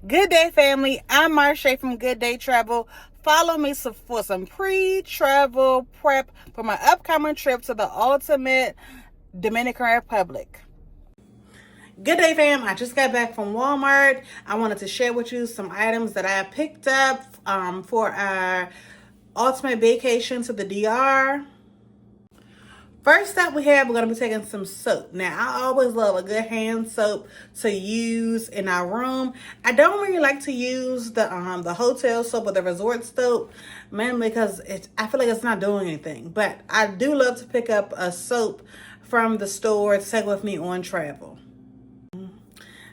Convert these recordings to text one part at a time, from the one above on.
Good day, family. I'm Marche from Good Day Travel. Follow me for some pre-travel prep for my upcoming trip to the ultimate Dominican Republic. Good day, fam. I just got back from Walmart. I wanted to share with you some items that I picked up for our ultimate vacation to the DR. First up, we're going to be taking some soap. Now, I always love a good hand soap to use in our room. I don't really like to use the hotel soap or the resort soap, mainly because I feel like it's not doing anything. But I do love to pick up a soap from the store to take with me on travel.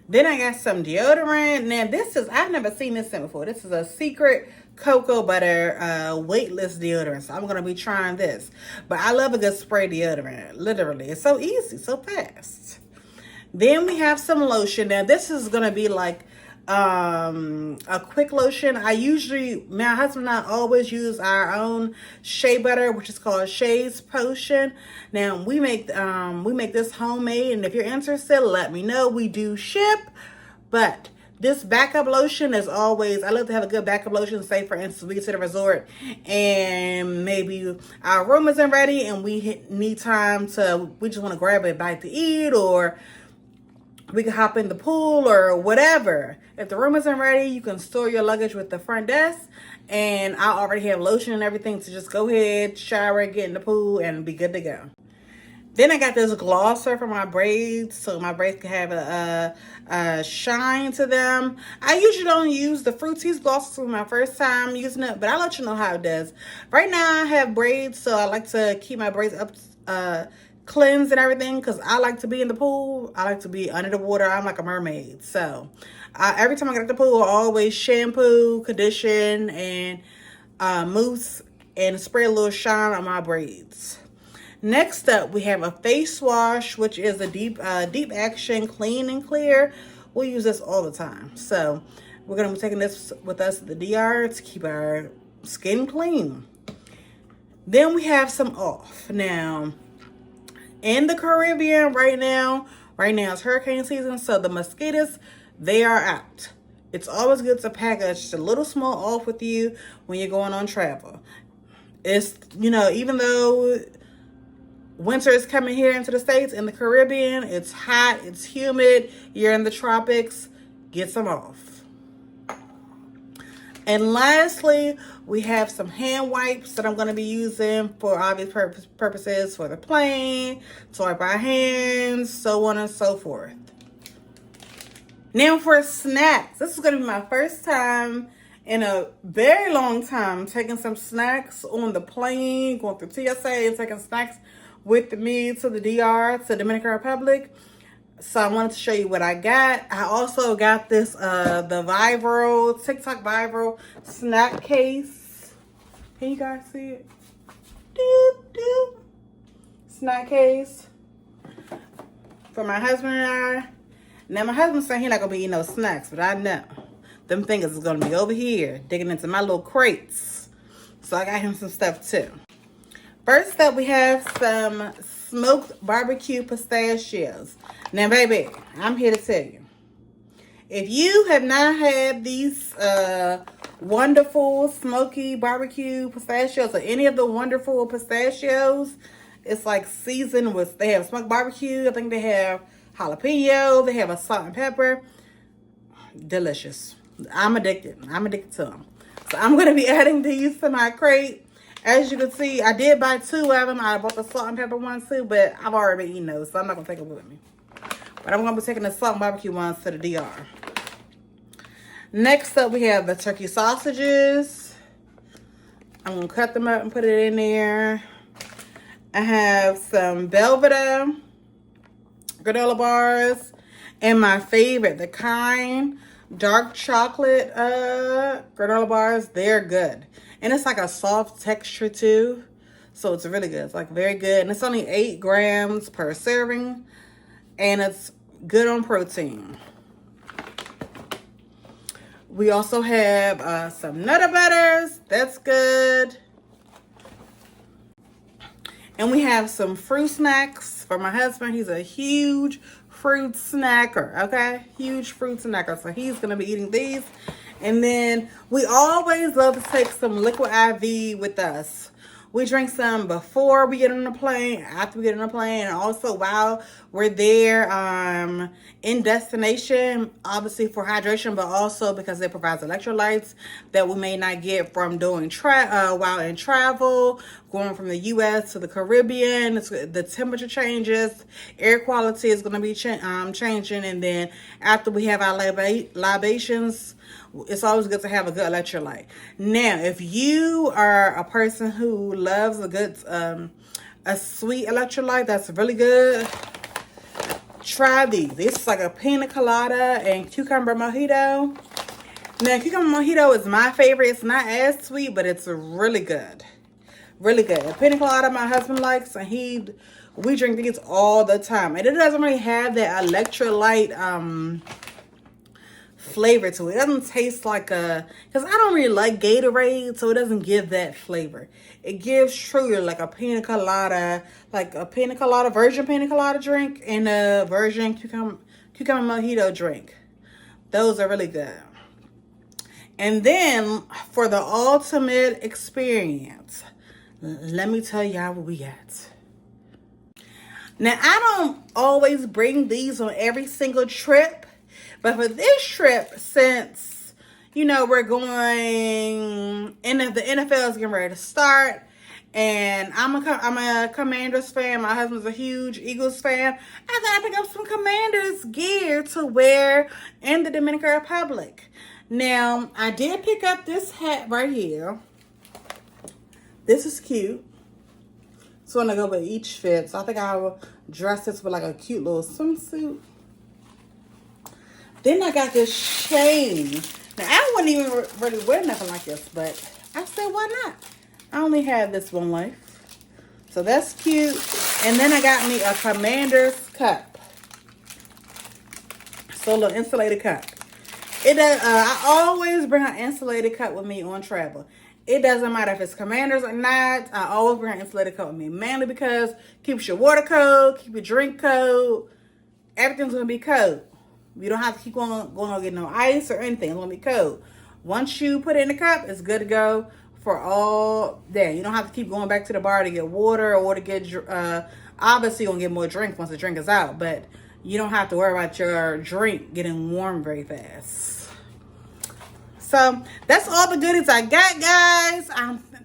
Then I got some deodorant. Now I've never seen this scent before. This is a secret cocoa butter weightless deodorant. So I'm going to be trying this. But I love a good spray deodorant. Literally. It's so easy, so fast. Then we have some lotion. Now this is going to be like a quick lotion. My husband and I always use our own shea butter, which is called Shea's Potion. Now we make this homemade, and if you're interested, let me know. We do ship, but this backup lotion is always, I love to have a good backup lotion. Say for instance, we get to the resort and maybe our room isn't ready and we need time we just want to grab a bite to eat, or we can hop in the pool or whatever. If the room isn't ready, you can store your luggage with the front desk. And I already have lotion and everything to just go ahead, shower, get in the pool, and be good to go. Then I got this glosser for my braids, so my braids can have a shine to them. I usually don't use the Fruities glosser for my first time using it, but I'll let you know how it does. Right now I have braids, so I like to keep my braids up cleansed and everything, because I like to be in the pool. I like to be under the water. I'm like a mermaid. So every time I get at the pool, I always shampoo, condition, and mousse, and spray a little shine on my braids. Next up, we have a face wash, which is a deep action clean and clear. We'll use this all the time. So we're going to be taking this with us to the DR to keep our skin clean. Then we have some off. Now, in the Caribbean right now it's hurricane season, so the mosquitoes, they are out. It's always good to pack just a little small off with you when you're going on travel. It's, even though winter is coming here into the States, in the Caribbean, it's hot, it's humid, you're in the tropics, get some off. And lastly, we have some hand wipes that I'm going to be using for obvious purposes for the plane, to wipe our hands, so on and so forth. Now for snacks. This is going to be my first time in a very long time taking some snacks on the plane, going through TSA and taking snacks with me to the DR, to Dominican Republic. So I wanted to show you what I got. I also got this, the TikTok viral snack case. Can you guys see it? Doop, doop. Snack case for my husband and I. Now my husband's saying he's not going to be eating no snacks, but I know them fingers is going to be over here digging into my little crates. So I got him some stuff too. First up, we have some smoked barbecue pistachios. Now, baby, I'm here to tell you. If you have not had these wonderful smoky barbecue pistachios, or any of the wonderful pistachios, it's like seasoned with, they have smoked barbecue, I think they have jalapeno, they have a salt and pepper. Delicious. I'm addicted to them. So I'm going to be adding these to my crate. As you can see, I did buy 2 of them. I bought the salt and pepper ones too, but I've already been eating those, so I'm not going to take it with me. But I'm going to be taking the salt and barbecue ones to the DR. Next up, we have the turkey sausages. I'm going to cut them up and put it in there. I have some Belvedere granola bars. And my favorite, the Kind dark chocolate granola bars. They're good. And it's like a soft texture too. So it's really good. It's like very good. And it's only 8 grams per serving. And it's good on protein. We also have some Nutter Butters. That's good. And we have some fruit snacks for my husband. He's a huge fruit snacker, okay? Huge fruit snacker. So he's going to be eating these. And then we always love to take some liquid IV with us. We drink some before we get on the plane, after we get on the plane, and also while we're there in destination, obviously for hydration, but also because it provides electrolytes that we may not get from doing while in travel, going from the U.S. to the Caribbean. The temperature changes, air quality is going to be changing, and then after we have our libations, it's always good to have a good electrolyte. Now, if you are a person who loves a sweet electrolyte that's really good, try these. This is like a pina colada and cucumber mojito. Now, cucumber mojito is my favorite. It's not as sweet, but it's really good. Really good. A pina colada my husband likes, and we drink these all the time. And it doesn't really have that electrolyte flavor to it. It doesn't taste like because I don't really like Gatorade, so it doesn't give that flavor. It gives truly like a pina colada, virgin pina colada drink, and a virgin cucumber mojito drink. Those are really good. And then for the ultimate experience, let me tell y'all what we got. Now, I don't always bring these on every single trip, but for this trip, since, we're going, and the NFL is getting ready to start, and I'm a Commanders fan. My husband's a huge Eagles fan. I thought I'd pick up some Commanders gear to wear in the Dominican Republic. Now, I did pick up this hat right here. This is cute. So I'm going to go with each fit. So I think I will dress this with like a cute little swimsuit. Then I got this chain. Now, I wouldn't even really wear nothing like this, but I said, why not? I only have this one life. So that's cute. And then I got me a Commander's cup. So a little insulated cup. I always bring an insulated cup with me on travel. It doesn't matter if it's Commanders or not. I always bring an insulated cup with me. Mainly because it keeps your water cold, keep your drink cold. Everything's going to be cold. You don't have to keep going to get no ice or anything. It's going to be cold. Once you put it in the cup, it's good to go for all day. You don't have to keep going back to the bar to get water or to get, obviously you're going to get more drink once the drink is out. But you don't have to worry about your drink getting warm very fast. So that's all the goodies I got, guys.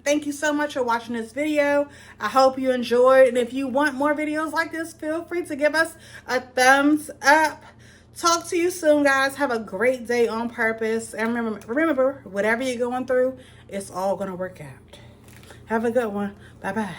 Thank you so much for watching this video. I hope you enjoyed. And if you want more videos like this, feel free to give us a thumbs up. Talk to you soon, guys. Have a great day on purpose. And remember, whatever you're going through, it's all going to work out. Have a good one. Bye-bye.